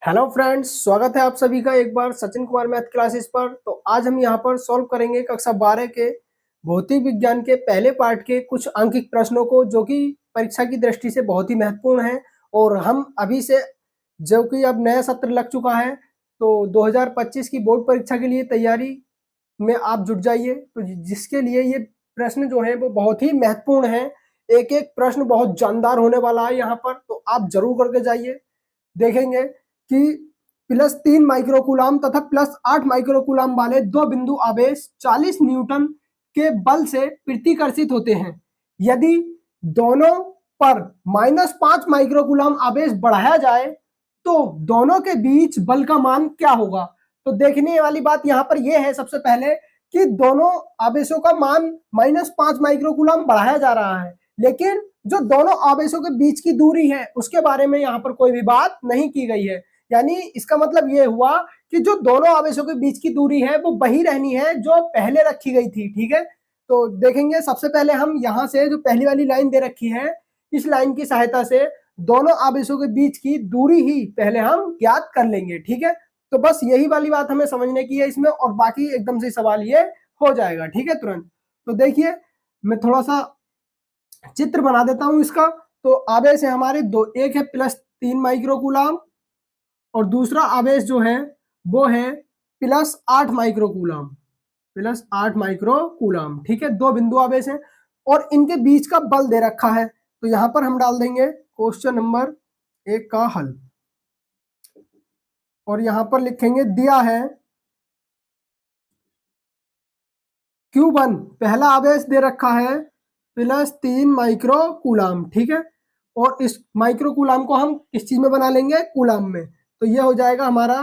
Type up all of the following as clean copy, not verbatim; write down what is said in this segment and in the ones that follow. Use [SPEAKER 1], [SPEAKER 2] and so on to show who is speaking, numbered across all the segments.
[SPEAKER 1] Hello friends, स्वागत है आप सभी का एक बार सचिन कुमार मैथ क्लासेस पर। तो आज हम यहाँ पर सॉल्व करेंगे कक्षा 12 के भौतिक विज्ञान के पहले पार्ट के कुछ अंकित प्रश्नों को, जो कि परीक्षा की दृष्टि से बहुत ही महत्वपूर्ण है। और हम अभी से, जो कि अब नया सत्र लग चुका है, तो 2025 की बोर्ड परीक्षा के लिए तैयारी में आप जुट जाइए। तो जिसके लिए ये प्रश्न जो है वो बहुत ही महत्वपूर्ण है। एक एक प्रश्न बहुत जानदार होने वाला है यहाँ पर, तो आप जरूर करके जाइए। देखेंगे कि +3 माइक्रोकूलाम तथा +8 माइक्रोकूलाम वाले दो बिंदु आवेश 40 न्यूटन के बल से प्रतिकर्षित होते हैं। यदि दोनों पर -5 माइक्रोकूलाम आवेश बढ़ाया जाए तो दोनों के बीच बल का मान क्या होगा। तो देखने वाली बात यहाँ पर यह है सबसे पहले कि दोनों आवेशों का मान -5 माइक्रोकूलाम बढ़ाया जा रहा है, लेकिन जो दोनों आवेशों के बीच की दूरी है उसके बारे में यहाँ पर कोई भी बात नहीं की गई है। यानी इसका मतलब ये हुआ कि जो दोनों आवेशों के बीच की दूरी है वो वही रहनी है जो पहले रखी गई थी। ठीक है, तो देखेंगे सबसे पहले हम यहाँ से जो पहली वाली लाइन दे रखी है, इस लाइन की सहायता से दोनों आवेशों के बीच की दूरी ही पहले हम ज्ञात कर लेंगे। ठीक है, तो बस यही वाली बात हमें समझने की है इसमें, और बाकी एकदम से सवाल ये हो जाएगा। ठीक है, तुरंत। तो देखिए, मैं थोड़ा सा चित्र बना देता हूं इसका। तो आवेश है हमारे दो, एक है +3 माइक्रोकूलाम और दूसरा आवेश जो है वो है +8 माइक्रोकूलाम। +8 माइक्रोकूलाम, ठीक है, दो बिंदु आवेश हैं और इनके बीच का बल दे रखा है। तो यहां पर हम डाल देंगे क्वेश्चन नंबर 1 का हल, और यहां पर लिखेंगे दिया है Q1, पहला आवेश दे रखा है +3 माइक्रोकूलाम। ठीक है, और इस माइक्रोकूलाम को हम किस चीज में बना लेंगे, कूलाम में। तो यह हो जाएगा हमारा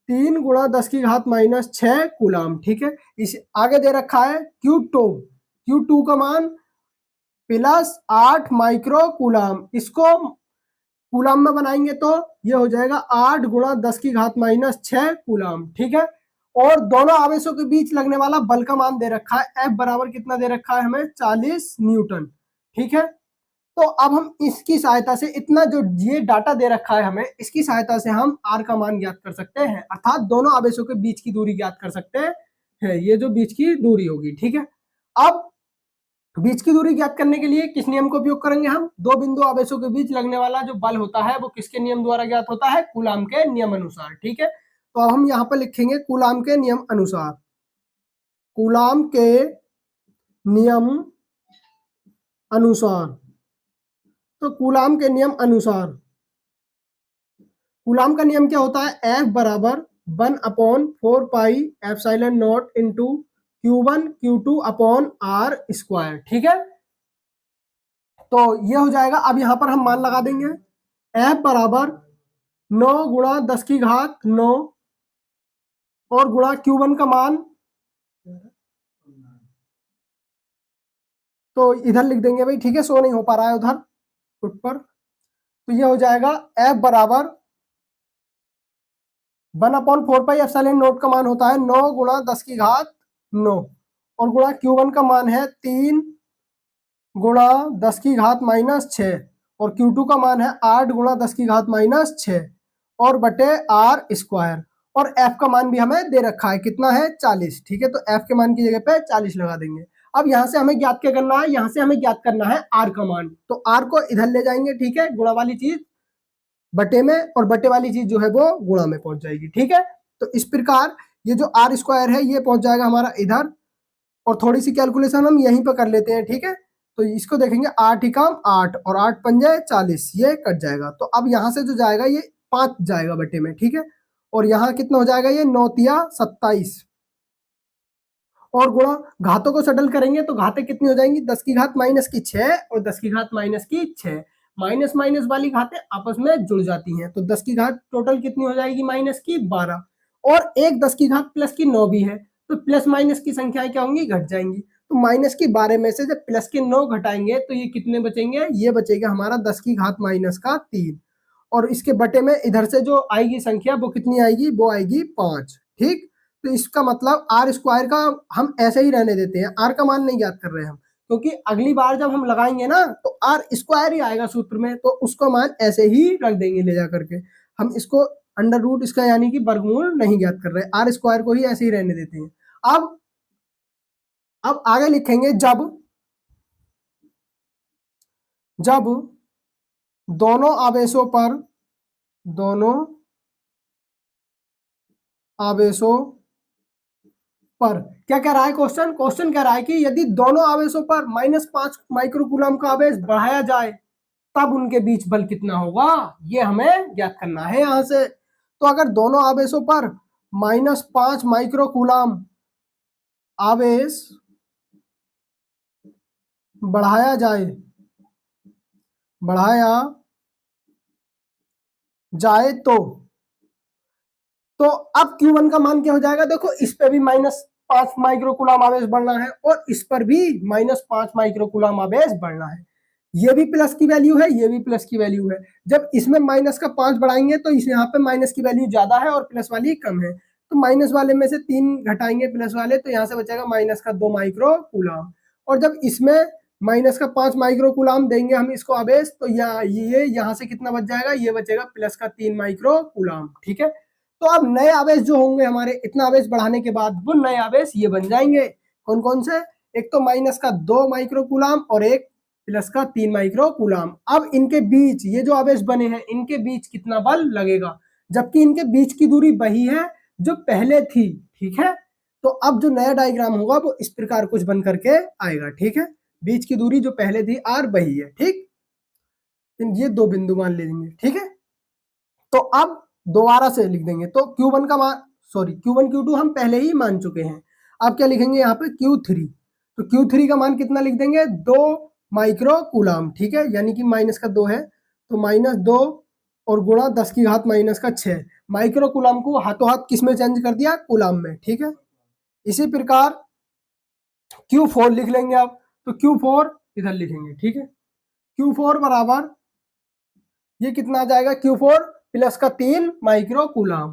[SPEAKER 1] 3 × 10⁻⁶ कूलाम। ठीक है, इस आगे दे रखा है Q2 का मान +8 माइक्रोकूलाम। इसको कूलाम में बनाएंगे तो यह हो जाएगा 8 × 10⁻⁶ कूलाम। ठीक है, और दोनों आवेशों के बीच लगने वाला बल का मान दे रखा है, F बराबर कितना दे रखा है हमें, 40 न्यूटन। ठीक है, तो अब हम इसकी सहायता से, इतना जो ये डाटा दे रखा है हमें, इसकी सहायता से हम R का मान ज्ञात कर सकते हैं, अर्थात दोनों आवेशों के बीच की दूरी ज्ञात कर सकते हैं। ये जो बीच की दूरी होगी। ठीक है, अब बीच की दूरी ज्ञात करने के लिए किस नियम का उपयोग करेंगे हम, दो बिंदु आवेशों के बीच लगने वाला जो बल होता है वो किसके नियम द्वारा ज्ञात होता है, कूलाम के नियम अनुसार। ठीक है, तो अब हम यहाँ पर लिखेंगे कूलाम के नियम अनुसार। कूलाम के नियम अनुसार, तो कूलाम के नियम अनुसार कूलाम का नियम क्या होता है, F बराबर 1/4πε0 इंटू Q1 Q2/R²। ठीक है, तो ये हो जाएगा। अब यहां पर हम मान लगा देंगे, F बराबर 9 × 10⁹ और गुणा Q1 का मान, तो इधर लिख देंगे भाई। ठीक है, सो नहीं हो पा रहा है उधर फुट पर। तो ये हो जाएगा F बराबर 1/4πε0 का मान होता है 9 × 10⁻9 और गुणा Q1 का मान है 3 × 10⁻⁻6 और Q2 का मान है 8 × 10⁻⁻6 और बटे R²। और F का मान भी हमें दे रखा है, कितना है, 40। ठीक है, तो F के मान की जगह पे 40 लगा देंगे। अब यहाँ से हमें ज्ञात क्या करना है, यहाँ से हमें ज्ञात करना है R का मान। तो R को इधर ले जाएंगे। ठीक है, गुणा वाली चीज बटे में और बटे वाली चीज जो है वो गुणा में पहुंच जाएगी। ठीक है, तो इस प्रकार ये जो R² है ये पहुंच जाएगा हमारा इधर, और थोड़ी सी कैलकुलेशन हम यहीं पर कर लेते हैं। ठीक है, तो इसको देखेंगे, 8 × 8 और 8 पंजे 40, ये कट जाएगा। तो अब यहाँ से जो जाएगा ये 5 जाएगा बटे में। ठीक है, और यहाँ कितना हो जाएगा, ये 9 × 27 और गुणा घातों को सेटल करेंगे तो घातें कितनी हो जाएंगी, 10⁻⁻6 और 10⁻⁻6। माइनस माइनस वाली घातें आपस में जुड़ जाती हैं, तो 10 की घात टोटल कितनी हो जाएगी, -12, और एक 10 की घात +9 भी है, तो प्लस माइनस की संख्याएं क्या होंगी, घट जाएंगी। तो -12 में से जब +9 घटाएंगे तो ये कितने बचेंगे, ये बचेगा हमारा 10⁻³ और इसके बटे में इधर से जो आएगी संख्या वो कितनी आएगी, वो आएगी 5। ठीक, तो इसका मतलब R² का हम ऐसे ही रहने देते हैं, R का मान नहीं ज्ञात कर रहे हैं हम, क्योंकि अगली बार जब हम लगाएंगे ना तो R² ही आएगा सूत्र में, तो उसको मान ऐसे ही रख देंगे ले जा करके। हम इसको अंडर रूट इसका यानी कि वर्गमूल नहीं ज्ञात कर रहे, आर स्क्वायर को ही ऐसे ही रहने देते हैं। अब आगे लिखेंगे जब दोनों आवेशों पर क्या कह रहा है क्वेश्चन कह रहा है कि यदि दोनों आवेशों पर -5 माइक्रोकूलम का आवेश बढ़ाया जाए तब उनके बीच बल कितना होगा, ये हमें ज्ञात करना है यहां से। तो अगर दोनों आवेशों पर -5 माइक्रोकूलम आवेश बढ़ाया जाए तो अब Q1 का मान क्या हो जाएगा, देखो इस पे भी -5 माइक्रोकूलम आवेश बढ़ना है और इस पर भी -5 माइक्रोकूलम आवेश बढ़ना है। ये भी प्लस की वैल्यू है, ये भी प्लस की वैल्यू है। जब इसमें -5 बढ़ाएंगे तो इस यहाँ पे माइनस की वैल्यू ज्यादा है और प्लस वाली कम है, तो माइनस वाले में से 3 घटाएंगे प्लस वाले, तो यहाँ से बचेगा -2 माइक्रोकूलम। और जब इसमें -5 माइक्रोकूलम देंगे हम इसको आवेश, तो ये यहाँ से कितना बच जाएगा, ये बचेगा +3 माइक्रोकूलम। ठीक है, तो अब नए आवेश जो होंगे हमारे, इतना आवेश बढ़ाने के बाद वो नए आवेश ये बन जाएंगे। कौन कौन से, एक तो -2 माइक्रोकूलम और एक +3 माइक्रोकूलम। अब इनके बीच ये जो आवेश बने हैं इनके बीच कितना बल लगेगा, जबकि इनके बीच की दूरी वही है जो पहले थी। ठीक है, तो अब जो नया डायग्राम होगा वो इस प्रकार कुछ बन करके आएगा। ठीक है, बीच की दूरी जो पहले थी r वही है। ठीक, ये 2 बिंदु मान लेंगे। ठीक है, तो अब दोबारा से लिख देंगे, तो Q1 का मान, सॉरी Q1 Q2 हम पहले ही मान चुके हैं। अब क्या लिखेंगे यहाँ पे Q3, तो Q3 का मान कितना लिख देंगे, 2 माइक्रोकूलम। ठीक है, यानी कि -2 है तो -2 और गुणा 10⁻⁻6 माइक्रोकूलम को हाथों हाथ किस में चेंज कर दिया, कूलम में। ठीक है, इसी प्रकार Q4 लिख लेंगे अब, तो Q4 इधर लिखेंगे। ठीक है, Q4 बराबर ये कितना आ जाएगा, Q4 +3 माइक्रोकूलम,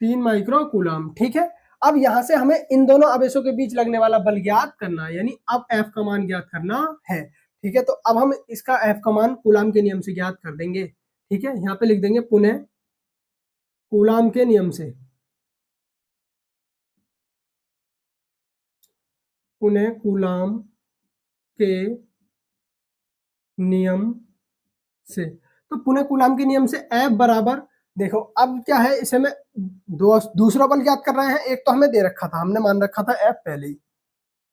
[SPEAKER 1] 3 माइक्रोकूलम। ठीक है, अब यहां से हमें इन दोनों आवेशों के बीच लगने वाला बल ज्ञात करना है, यानी अब F का मान ज्ञात करना है। ठीक है, तो अब हम इसका F का मान कूलम के नियम से ज्ञात कर देंगे। ठीक है, यहाँ पे लिख देंगे पुनः कूलम के नियम से, पुनः कूलम के नियम से, तो पुनः कूलम के नियम से F बराबर, देखो अब क्या है, इसे में दूसरा बल ज्ञात कर रहे हैं। एक तो हमें दे रखा था, हमने मान रखा था F पहले ही,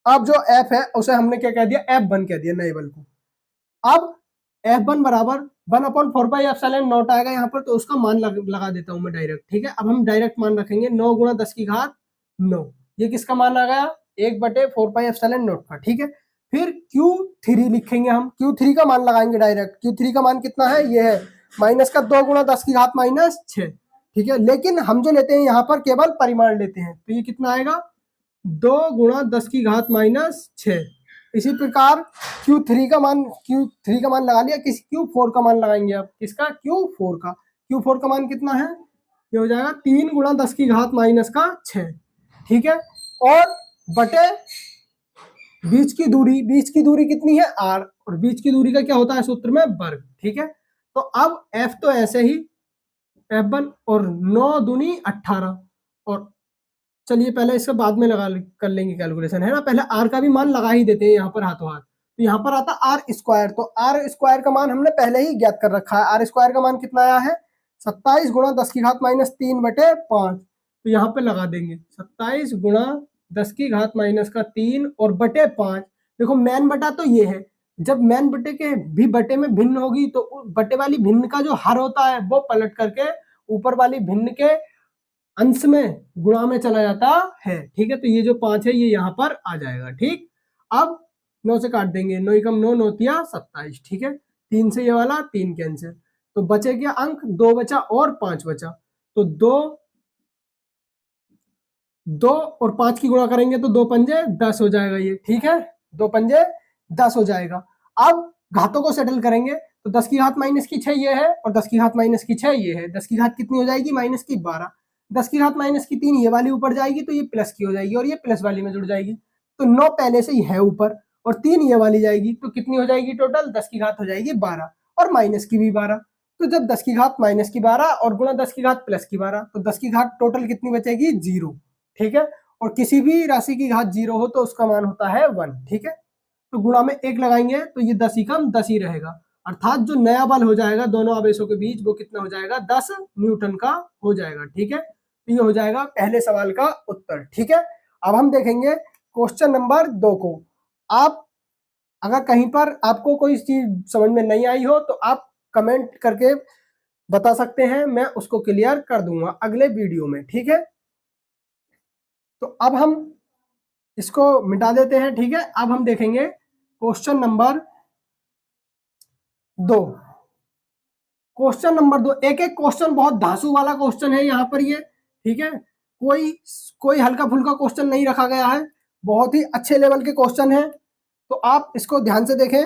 [SPEAKER 1] अब जो F है उसे हमने क्या कह दिया, F1 कह दिया नए बल को। अब F1 बराबर 1/4πε0 आएगा यहाँ पर, तो उसका मान लगा देता हूं मैं डायरेक्ट। ठीक है, अब हम डायरेक्ट मान रखेंगे 9 × 10⁹ ये किसका मान आ गया, 1/4πε0 का। ठीक है, फिर Q3 लिखेंगे हम, Q3 का मान लगाएंगे डायरेक्ट। Q3 का मान कितना है, ये है -2 × 10⁻6। ठीक है, लेकिन हम जो लेते हैं यहाँ पर केवल परिमाण लेते हैं, तो ये कितना आएगा, 2 × 10⁻6। इसी प्रकार Q3 का मान लगा लिया, किस Q4 का मान लगाएंगे अब, किसका, Q4 का मान कितना है, ये हो जाएगा 3 × 10⁻6। ठीक है, और बटे बीच की दूरी कितनी है, r, और बीच की दूरी का क्या होता है सूत्र में, वर्ग। ठीक है, तो अब F तो ऐसे ही F1 और 9 दूनी 18, और चलिए पहले इसका बाद में कर लेंगे कैलकुलेशन, है ना, पहले r का भी मान लगा ही देते हैं यहाँ पर हाथों हाथ। तो यहाँ पर आता r स्क्वायर, तो r स्क्वायर का मान हमने पहले ही ज्ञात कर रखा है। r स्क्वायर का मान कितना आया है, 27 × 10⁻3/5, तो यहाँ पे लगा देंगे 27 × 10⁻3 और बटे 5। देखो मैन बटा तो ये है, जब मैन बटे के भी बटे में भिन्न होगी तो बटे वाली भिन्न का जो हर होता है वो पलट करके ऊपर वाली भिन्न के अंश में गुणा में चला जाता है। ठीक है, तो ये जो 5 है ये यहाँ पर आ जाएगा। ठीक, अब 9 से काट देंगे, 9 × 9 9 × 27। ठीक है, 3 से ये वाला 3 कैंसिल, तो बचे क्या अंक, 2 बचा और 5 बचा, तो 2 और 5 की गुणा करेंगे तो 2 पंजे 10 हो जाएगा ये। ठीक है, 2 पंजे 10 हो जाएगा। अब घातों को सेटल करेंगे, तो 10⁻⁻6 ये है और 10⁻⁻6 ये है, 10 की घात कितनी हो जाएगी, -12, 10⁻⁻3 ये वाली ऊपर जाएगी तो ये प्लस की हो जाएगी और ये प्लस वाली में जुड़ जाएगी, तो 9 पहले से ही है ऊपर और 3 ये वाली जाएगी, तो कितनी हो जाएगी टोटल, 10 की घात हो जाएगी 12 और माइनस की भी 12, तो जब 10 की घात माइनस की 12 और गुणा 10 की घात प्लस की 12, तो 10 की घात टोटल कितनी बचेगी? 0। ठीक है, और किसी भी राशि की घात 0 हो तो उसका मान होता है 1। ठीक है, तो गुणा में 1 लगाएंगे तो ये 10 ही कम 10 ही रहेगा, अर्थात जो नया बल हो जाएगा दोनों आवेशों के बीच वो कितना हो जाएगा? 10 न्यूटन का हो जाएगा। ठीक है, तो ये हो जाएगा पहले सवाल का उत्तर। ठीक है, अब हम देखेंगे क्वेश्चन नंबर 2 को। आप अगर कहीं पर आपको कोई चीज समझ में नहीं आई हो तो आप कमेंट करके बता सकते हैं, मैं उसको क्लियर कर दूंगा अगले वीडियो में। ठीक है, तो अब हम इसको मिटा देते हैं। ठीक है, अब हम देखेंगे क्वेश्चन नंबर 2। क्वेश्चन नंबर 2 एक एक क्वेश्चन बहुत धांसू वाला क्वेश्चन है यहाँ पर ये। ठीक है, कोई कोई हल्का फुल्का क्वेश्चन नहीं रखा गया है, बहुत ही अच्छे लेवल के क्वेश्चन है, तो आप इसको ध्यान से देखें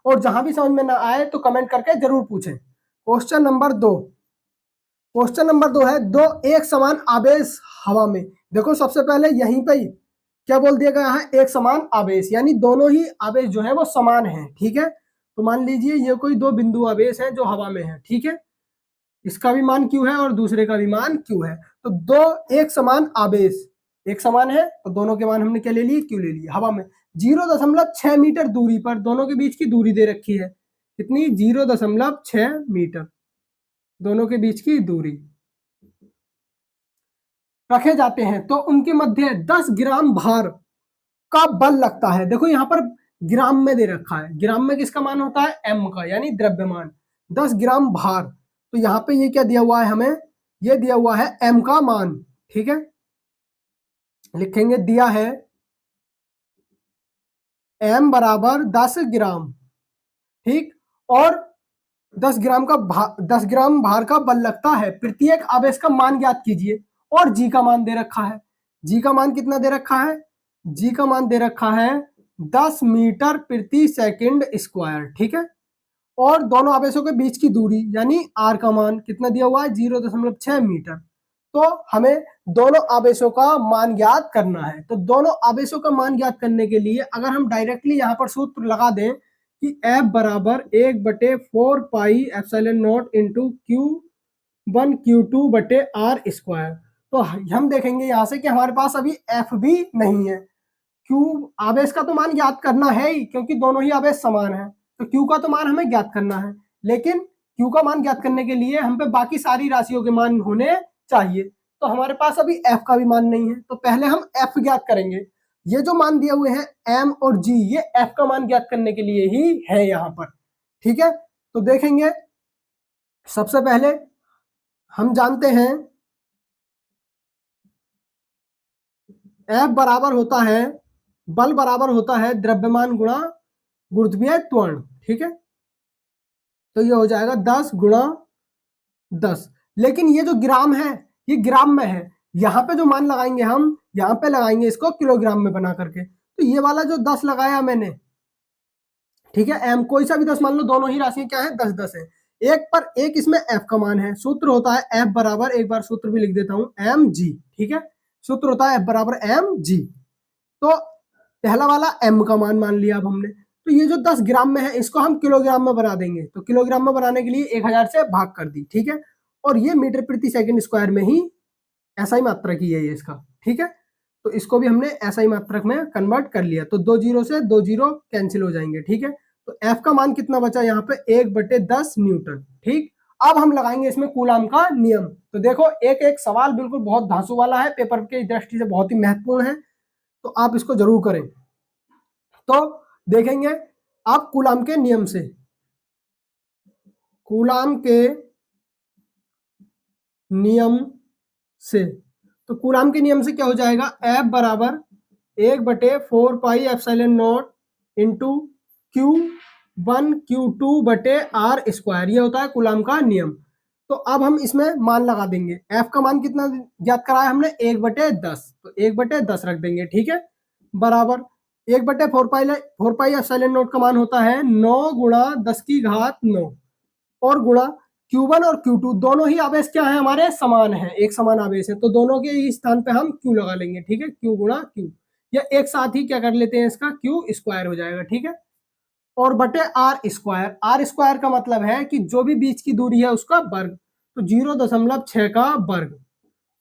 [SPEAKER 1] और जहां भी समझ में ना आए तो कमेंट करके जरूर पूछें। क्वेश्चन नंबर 2, क्वेश्चन नंबर 2 है दो एक समान आवेश हवा में। देखो सबसे पहले यहीं पे ही क्या बोल दिया गया है? एक समान आवेश, यानी दोनों ही आवेश जो है वो समान है। ठीक है, तो मान लीजिए ये कोई दो बिंदु आवेश है जो हवा में है। ठीक है, इसका भी मान क्यू है और दूसरे का भी मान क्यू है, तो दो एक समान आवेश, एक समान है तो दोनों के मान हमने क्या ले लिए? क्यू ले लिए। हवा में 0.6 मीटर दूरी पर दोनों के बीच की दूरी दे रखी है, कितनी? 0.6 मीटर दोनों के बीच की दूरी रखे जाते हैं, तो उनके मध्य 10 ग्राम भार का बल लगता है। देखो यहाँ पर ग्राम में दे रखा है, ग्राम में किसका मान होता है? एम का, यानी द्रव्यमान। 10 ग्राम भार, तो यहाँ पे ये क्या दिया हुआ है हमें? ये दिया हुआ है एम का मान। ठीक है, लिखेंगे दिया है एम बराबर 10 ग्राम। ठीक, और 10 ग्राम भार का बल लगता है, प्रत्येक आवेश का मान ज्ञात कीजिए, और जी का मान दे रखा है। जी का मान कितना दे रखा है? जी का मान दे रखा है 10 मीटर प्रति सेकंड स्क्वायर। ठीक है, और दोनों आवेशों के बीच की दूरी यानी आर का मान कितना दिया हुआ है? 0.6 मीटर। तो हमें दोनों आवेशों का मान ज्ञात करना है, तो दोनों आवेशों का मान ज्ञात करने के लिए अगर हम डायरेक्टली यहाँ पर सूत्र लगा दें कि F बराबर 1/4 pi epsilon not into Q1 Q2 बटे आर स्क्वायर, तो हम देखेंगे यहाँ से कि हमारे पास अभी F भी नहीं है। Q आवेश का तो मान ज्ञात करना है ही, क्योंकि दोनों ही आवेश समान है, तो Q का तो मान हमें ज्ञात करना है, लेकिन Q का मान ज्ञात करने के लिए हम पे बाकी सारी राशियों के मान होने चाहिए, तो हमारे पास अभी F का भी मान नहीं है, तो पहले हम F ज्ञात करेंगे। ये जो मान दिए हुए हैं M और G, ये F का मान ज्ञात करने के लिए ही है यहाँ पर। ठीक है, तो देखेंगे सबसे पहले हम जानते हैं F बराबर होता है, बल बराबर होता है द्रव्यमान गुणा गुरुत्वीय त्वरण। ठीक है, तो ये हो जाएगा 10 गुणा 10, लेकिन ये जो ग्राम है ये ग्राम में है, यहाँ पे जो मान लगाएंगे हम यहाँ पे लगाएंगे इसको किलोग्राम में बना करके, तो ये वाला जो 10 लगाया मैंने, ठीक है, एम कोई सा भी 10 मान लो, दोनों ही राशियां क्या है? 10 10 है, एक पर एक इसमें एफ का मान है। सूत्र होता है एफ बराबर, एक बार सूत्र भी लिख देता हूं, एम जी। ठीक है, सूत्र होता है एफ बराबर एम जी। तो पहला वाला एम का मान लिया अब हमने, तो ये जो 10 ग्राम में है इसको हम किलोग्राम में बना देंगे, तो किलोग्राम में बनाने के लिए 1000 से भाग कर दी। ठीक है, और ये मीटर प्रति सेकंड स्क्वायर में ही ऐसा ही मात्रक ही है ये इसका। ठीक है, तो इसको भी हमने ऐसा ही मात्रक में कन्वर्ट कर लिया, तो 2 जीरो से 2 जीरो कैंसिल हो जाएंगे। ठीक है, तो एफ का मान कितना बचा यहाँ पे? 1/10 न्यूटन। ठीक, अब हम लगाएंगे इसमें कूलाम का नियम। तो देखो एक एक सवाल बिल्कुल बहुत धांसू वाला है, पेपर की दृष्टि से बहुत ही महत्वपूर्ण है, तो आप इसको जरूर करें। तो देखेंगे आप कूलाम के नियम से, कूलाम के नियम से, तो कूलाम के नियम से क्या हो जाएगा? F बराबर 1/4 pi epsilon not into Q1 Q2 बटे आर स्क्वायर, ये होता है कूलाम का नियम। तो अब हम इसमें मान लगा देंगे, F का मान कितना ज्ञात कराया हमने? 1/10, तो 1/10 रख देंगे। ठीक है, बराबर 1/4 पाई एप्सिलॉन नॉट का मान होता है 9 गुणा 10 की घात 9, और गुणा Q1 और Q2 दोनों ही आवेश क्या है? हमारे समान है, एक समान आवेश है, तो दोनों के ही स्थान पे हम Q लगा लेंगे। ठीक है, Q गुणा Q, या एक साथ ही क्या कर लेते हैं इसका Q स्क्वायर हो जाएगा। ठीक है, और बटे आर स्क्वायर। आर स्क्वायर का मतलब है कि जो भी बीच की दूरी है उसका वर्ग, तो 0.6 का वर्ग।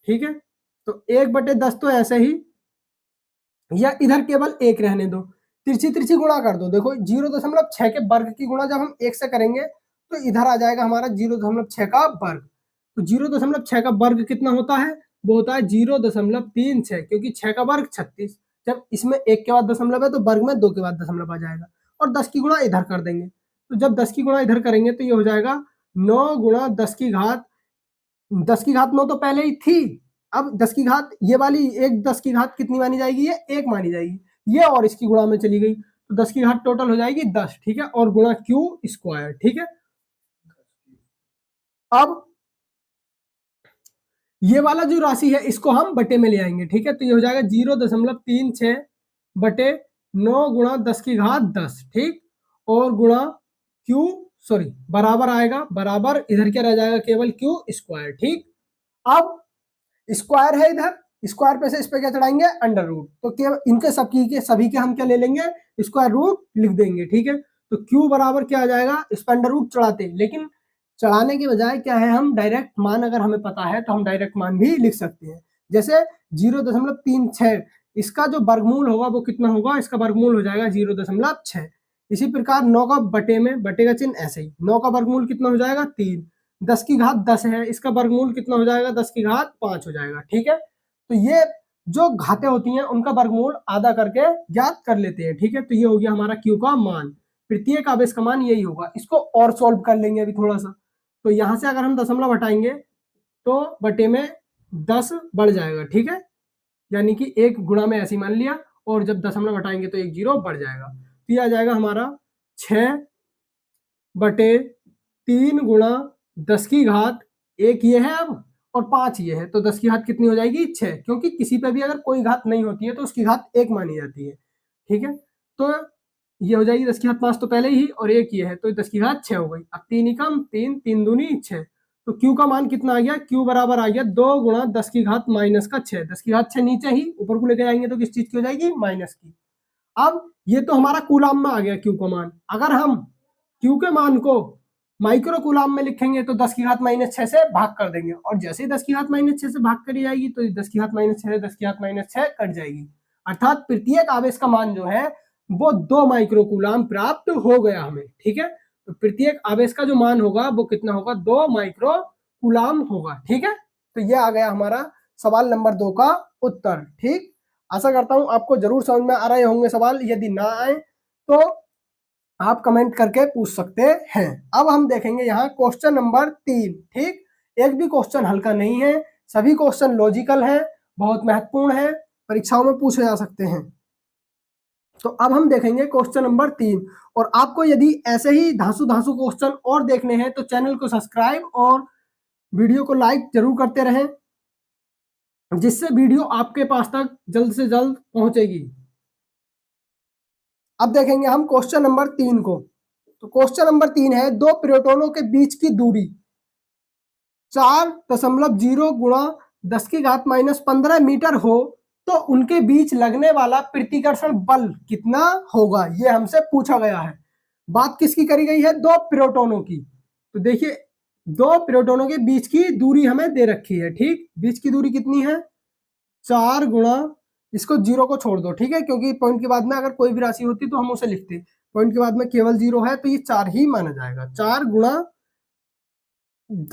[SPEAKER 1] ठीक है, तो 1/10 तो ऐसे ही, या इधर केवल एक रहने दो, तिरछी तिरछी गुणा कर दो। देखो 0.6 के वर्ग की गुणा जब हम 1 से करेंगे तो इधर आ जाएगा हमारा 0.6 का वर्ग। तो 0.6 का वर्ग कितना होता है, वो होता है 0.36, क्योंकि 6 का वर्ग 36। जब इसमें 1 के बाद दशमलव है तो वर्ग में 2 के बाद दशमलव आ जाएगा, और 10 की गुणा इधर कर देंगे। तो जब 10 की गुणा इधर करेंगे तो ये हो जाएगा 9 गुणा 10 की घात, 10 की घात 9 तो पहले ही थी, अब 10 की घात ये वाली एक 10 की घात कितनी मानी जाएगी, ये 1 मानी जाएगी, ये और इसकी गुणा में चली गई, तो 10 की घात टोटल हो जाएगी 10। ठीक है, और गुणा क्यू स्क्वायर। ठीक है, अब ये वाला जो राशि है इसको हम बटे में ले आएंगे। ठीक है, तो ये हो जाएगा 0.36 बटे 9 गुणा 10 की घात 10। ठीक, और गुणा क्यू, सॉरी बराबर आएगा, बराबर इधर क्या रह जाएगा, केवल क्यू स्क्वायर। ठीक, अब स्क्वायर है इधर, स्क्वायर पे से इस पे क्या चढ़ाएंगे, अंडर रूट, तो केवल इनके सभी के हम क्या ले लेंगे, स्क्वायर रूट लिख देंगे। ठीक है, तो क्यू बराबर क्या आ जाएगा, इस पर अंडर रूट चढ़ाते, लेकिन चढ़ाने की बजाय क्या है, हम डायरेक्ट मान अगर हमें पता है तो हम डायरेक्ट मान भी लिख सकते हैं। जैसे 0.36, इसका जो वर्गमूल होगा वो कितना होगा, इसका वर्गमूल हो जाएगा 0.6। इसी प्रकार 9 का बटे में, बटे का चिन्ह ऐसे ही, 9 का वर्गमूल कितना हो जाएगा 3, 10 की घात 10 है, इसका वर्गमूल कितना हो जाएगा, 10 की घात 5 हो जाएगा। ठीक है, तो ये जो घातें होती हैं उनका वर्गमूल आधा करके ज्ञात कर लेते हैं। ठीक है, तो ये हो गया हमारा क्यू का मान, प्रत्येक आवेश का मान यही होगा। इसको और सॉल्व कर लेंगे अभी थोड़ा सा, तो यहां से अगर हम दशमलव हटाएंगे तो बटे में 10 बढ़ जाएगा। ठीक है, यानी कि 1 गुणा में ऐसे मान लिया, और जब दशमलव हटाएंगे तो 1 0 बढ़ जाएगा, तो ये आ जाएगा हमारा 6/3 गुणा 10 की घात 1 ये है अब, और 5 ये है, तो 10 की घात कितनी हो जाएगी, 6, क्योंकि किसी पे भी अगर कोई घात नहीं होती है तो उसकी घात 1 मानी जाती है। ठीक है, तो ये हो जाएगी 10 की घात 5 तो पहले ही, और 1 ये है, तो 10 की घात 6 हो गई। अब 3 ही कम 3, 3 दूनी 6, तो क्यू का मान कितना आ गया, क्यू बराबर आ गया 2 गुणा 10 की घात माइनस का 6। 10 की घात 6 नीचे ही, ऊपर को लेके जाएंगे तो किस चीज की हो जाएगी, माइनस की। अब ये तो हमारा कूलाम में आ गया क्यू का मान। अगर हम क्यू के मान को माइक्रो कूलाम में लिखेंगे तो 10 की घात -6 से भाग कर देंगे, और जैसे ही 10 की घात -6 से भाग करी जाएगी तो 10 की घात -6 से 10 की घात -6 कट जाएगी, अर्थात प्रत्येक आवेश का मान जो है वो 2 माइक्रो कूलाम प्राप्त हो गया हमें। ठीक है, तो प्रत्येक आवेश का जो मान होगा वो कितना होगा, 2 माइक्रो कूलाम होगा। ठीक है, तो ये आ गया हमारा सवाल नंबर 2 का उत्तर। ठीक, आशा करता हूं आपको जरूर समझ में आ रहे होंगे सवाल, यदि ना आए तो आप कमेंट करके पूछ सकते हैं। अब हम देखेंगे यहाँ क्वेश्चन नंबर 3। ठीक, एक भी क्वेश्चन हल्का नहीं है, सभी क्वेश्चन लॉजिकल हैं, बहुत महत्वपूर्ण है, परीक्षाओं में पूछे जा सकते हैं। तो अब हम देखेंगे क्वेश्चन नंबर 3, और आपको यदि ऐसे ही धांसू धांसू क्वेश्चन और देखने हैं तो चैनल को सब्सक्राइब और वीडियो को लाइक जरूर करते रहें, जिससे वीडियो आपके पास तक जल्द से जल्द पहुंचेगी। अब देखेंगे हम क्वेश्चन नंबर 3 को। तो क्वेश्चन नंबर 3 है, 2 प्रोटॉनों के बीच की दूरी 4.0 गुणा 10 की घात -15 मीटर हो तो उनके बीच लगने वाला प्रतिकर्षण बल कितना होगा, ये हमसे पूछा गया है। बात किसकी करी गई है, 2 प्रोटॉनों की। तो देखिए 2 प्रोटॉनों के बीच की दूरी हमें दे रखी है। ठीक, बीच की दूरी कितनी है, 4 गुणा, इसको 0 को छोड़ दो। ठीक है, क्योंकि पॉइंट के बाद में अगर कोई भी राशि होती तो हम उसे लिखते, पॉइंट के बाद में केवल 0 है तो ये 4 ही माना जाएगा। 4 गुणा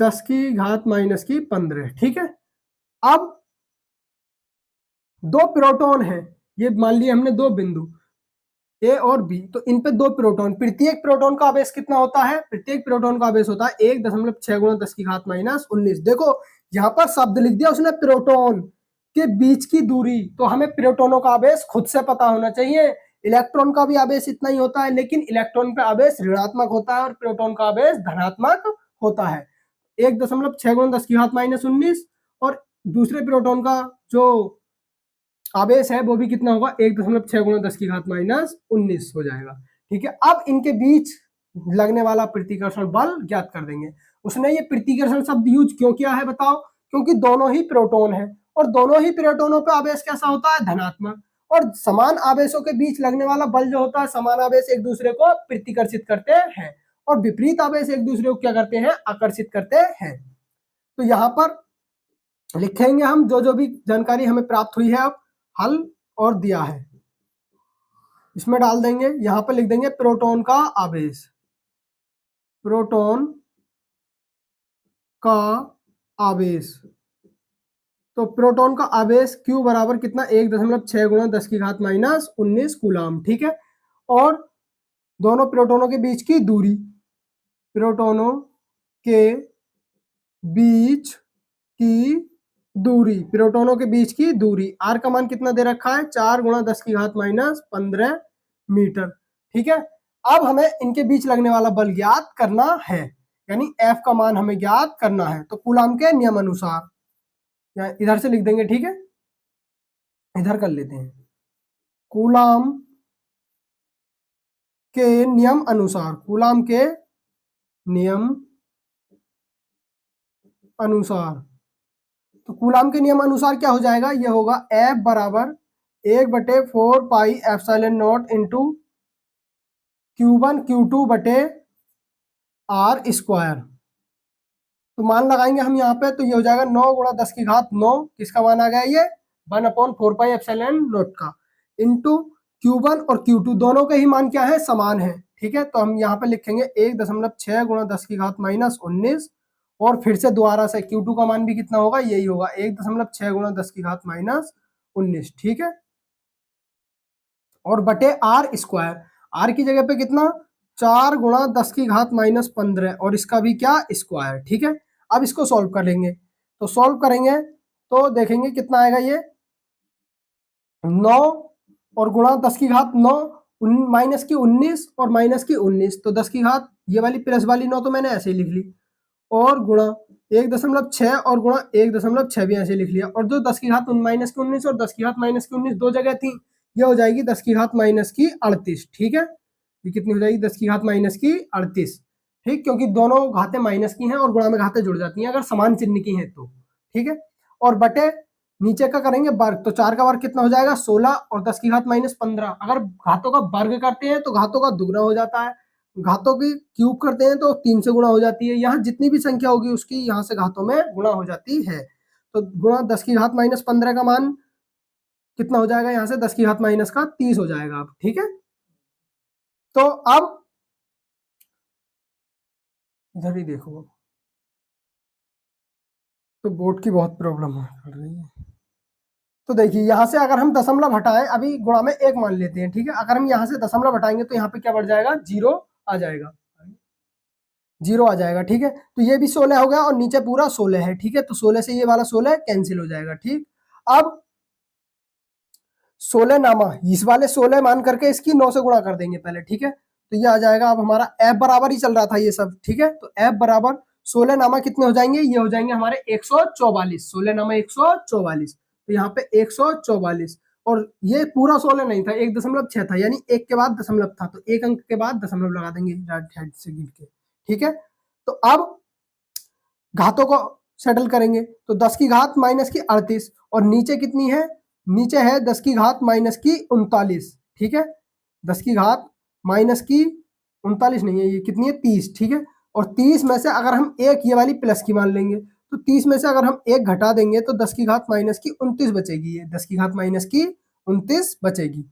[SPEAKER 1] 10 की घात -15। ठीक है, अब 2 प्रोटॉन है, ये मान लिया हमने 2 बिंदु ए और बी, तो इन पे 2 प्रोटॉन, प्रत्येक प्रोटॉन का आवेश कितना होता है, प्रत्येक प्रोटॉन का आवेश होता है 1.6 गुणा 10 की घात -19। देखो यहाँ पर शब्द लिख दिया उसने प्रोटॉन के बीच की दूरी, तो हमें प्रोटॉनों का आवेश खुद से पता होना चाहिए। इलेक्ट्रॉन का भी आवेश इतना ही होता है, लेकिन इलेक्ट्रॉन पे आवेश ऋणात्मक होता है और प्रोटॉन का आवेश धनात्मक होता है। 1.6 गुणा 10 की घात -19, और दूसरे प्रोटॉन का जो आवेश है वो भी कितना होगा, 1.6 गुणा 10 की घात -19 हो जाएगा। ठीक है, अब इनके बीच लगने वाला प्रतिकर्षण बल ज्ञात कर देंगे। उसने ये प्रतिकर्षण शब्द यूज क्यों किया है बताओ, क्योंकि दोनों ही प्रोटॉन है और दोनों ही प्रोटॉनों पे आवेश कैसा होता है, धनात्मक, और समान आवेशों के बीच लगने वाला बल जो होता है, समान आवेश एक दूसरे को प्रतिकर्षित करते हैं और विपरीत आवेश एक दूसरे को क्या करते हैं, आकर्षित करते हैं। तो यहाँ पर लिखेंगे हम जो जो भी जानकारी हमें प्राप्त हुई है, अब हल और दिया है इसमें डाल देंगे। यहाँ पर लिख देंगे प्रोटॉन का आवेश, प्रोटॉन का आवेश। तो प्रोटॉन का आवेश Q बराबर कितना, 1.6 गुणा 10 की घात माइनस 19 कूलाम, ठीक है। और दोनों प्रोटोनों के बीच की दूरी, प्रोटोनों के बीच की दूरी, प्रोटोनों के बीच की दूरी, R का मान कितना दे रखा है, 4 गुणा 10 की घात माइनस 15 मीटर, ठीक है। अब हमें इनके बीच लगने वाला बल ज्ञात करना है, यानी F का मान हमें ज्ञात करना है। तो कूलाम के नियम अनुसार इधर से लिख देंगे, ठीक है, इधर कर लेते हैं। कूलाम के नियम अनुसार, कूलाम के नियम अनुसार, तो कूलाम के नियम अनुसार क्या हो जाएगा, ये होगा F बराबर 1/4 pi epsilon not into Q1 Q2 बटे R स्क्वायर। तो मान लगाएंगे हम यहाँ पे, तो ये हो जाएगा 9 गुणा 10 की घात 9, किसका मान आ गया ये, 1/4 पाई एप्सिलॉन नॉट का, इंटू Q1 और Q2 दोनों के ही मान क्या है, समान है, ठीक है। तो हम यहाँ पे लिखेंगे 1.6 गुणा 10 की घात माइनस 19, और फिर से दोबारा से Q2 का मान भी कितना होगा, यही होगा 1.6 गुणा 10 की घात माइनस 19, ठीक है। और बटे R स्क्वायर, R की जगह पे कितना, 4 गुणा 10 की घात माइनस 15, और इसका भी क्या, स्क्वायर, ठीक है। अब इसको सॉल्व कर लेंगे, तो सॉल्व करेंगे तो देखेंगे कितना आएगा, ये 9 और गुणा 10 की घात 9, माइनस की 19 और माइनस की 19, तो 10 की घात ये वाली प्लस वाली 9 तो मैंने ऐसे ही लिख ली, और गुणा 1.6 और गुणा 1.6 भी ऐसे लिख लिया, और जो 10 की घात माइनस की 19 और 10 की घात माइनस की 19 दो जगह थी, ये हो जाएगी 10 की घात माइनस की 38, ठीक है। ये कितनी हो जाएगी, 10 की घात माइनस की 38, ठीक, क्योंकि दोनों घातें माइनस की हैं और गुणा में घातें जुड़ जाती हैं अगर समान चिन्ह की हैं तो, ठीक है। और बटे नीचे का करेंगे वर्ग, तो 4 का वर्ग कितना हो जाएगा, 16, और 10 की घात माइनस 15, अगर घातों का वर्ग करते हैं तो घातों का दुगना हो जाता है, घातों की क्यूब करते हैं तो 3 से गुणा हो जाती है, यहाँ जितनी भी संख्या होगी उसकी यहाँ से घातों में गुणा हो जाती है। तो गुणा 10 की घात माइनस 15 का मान कितना हो जाएगा, यहाँ से 10 की घात माइनस का 30 हो जाएगा अब, ठीक है। तो अब इधर ही देखो, तो बोर्ड की बहुत प्रॉब्लम है रही है। तो देखिए यहाँ से अगर हम दशमलव हटाएं, अभी गुणा में 1 मान लेते हैं, ठीक है, अगर हम यहाँ से दशमलव हटाएंगे तो यहाँ पे क्या बढ़ जाएगा, 0 आ जाएगा, 0 आ जाएगा, ठीक है। तो ये भी 16 हो गया और नीचे पूरा 16 है, ठीक है। तो 16 से ये वाला 16 कैंसिल हो जाएगा, ठीक। अब 16 नामा इस वाले 16 मान करके इसकी 9 से गुणा कर देंगे पहले, ठीक है। तो ये आ जाएगा, अब हमारा F बराबर ही चल रहा था ये सब, ठीक है। तो F बराबर 16 नामा कितने हो जाएंगे, ये हो जाएंगे हमारे 144, 16 नामा 144, तो यहाँ पे 144, और ये पूरा 16 नहीं था, 1.6 था, यानी 1 के बाद दशमलव था, तो 1 अंक के बाद दशमलव लगा देंगे राइट हैंड से गिन के, ठीक है। तो अब घातों को सेटल करेंगे, तो 10 की घात माइनस की 38, और नीचे कितनी है, नीचे है 10 की घात माइनस की 39, ठीक है। 10 की घात माइनस की 39 नहीं है, ये कितनी है, 30, ठीक है। और 30 में से अगर हम एक ये वाली प्लस की मान लेंगे, तो 30 में से अगर हम एक घटा देंगे तो 10 की घात माइनस की 29 बचेगी, ये 10 की घात माइनस की 29 बचेगी।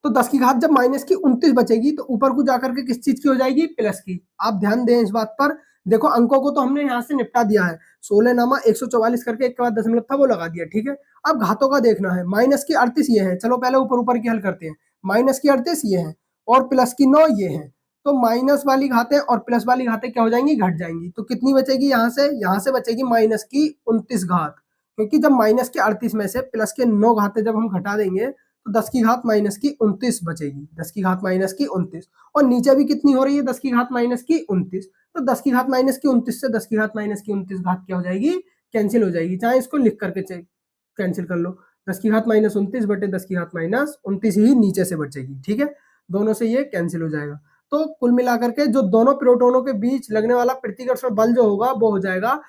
[SPEAKER 1] तो 10 की घात जब माइनस की 29 बचेगी तो ऊपर को जाकर के किस चीज की हो जाएगी, प्लस की। आप ध्यान दें इस बात पर, देखो अंकों को तो हमने यहाँ से निपटा दिया है, 16 नामा 144 करके एक के बाद दशमलव था वो लगा दिया, ठीक है। अब घातों का देखना है, माइनस की 38 ये है, चलो पहले ऊपर ऊपर की हल करते हैं, माइनस की 38 ये है और प्लस की 9 ये है, तो माइनस वाली घातें और प्लस वाली घातें क्या हो जाएंगी, घट जाएंगी। तो कितनी बचेगी, यहाँ से बचेगी माइनस की 29 घात, क्योंकि जब माइनस के 38 में से प्लस के 9 घातें जब हम घटा देंगे तो 10 की घात माइनस की 29 बचेगी, 10 की घात माइनस की 29, और नीचे भी कितनी हो रही है, 10 की घात माइनस की 29, तो 10 की घात माइनस की 29 से 10 की घात माइनस की 29 घात क्या हो जाएगी, कैंसिल हो जाएगी, चाहे इसको लिख करके कैंसिल कर लो, 10 की घात माइनस 29 बटे 10 की घात माइनस 29 ही नीचे से बचेगी, ठीक है। दोनों से ये कैंसिल हो जाएगा। तो कुल मिलाकर के जो दोनों प्रोटोनों के बीच लगने वाला प्रतिकर्षण बल जो होगा वो हो जाएगा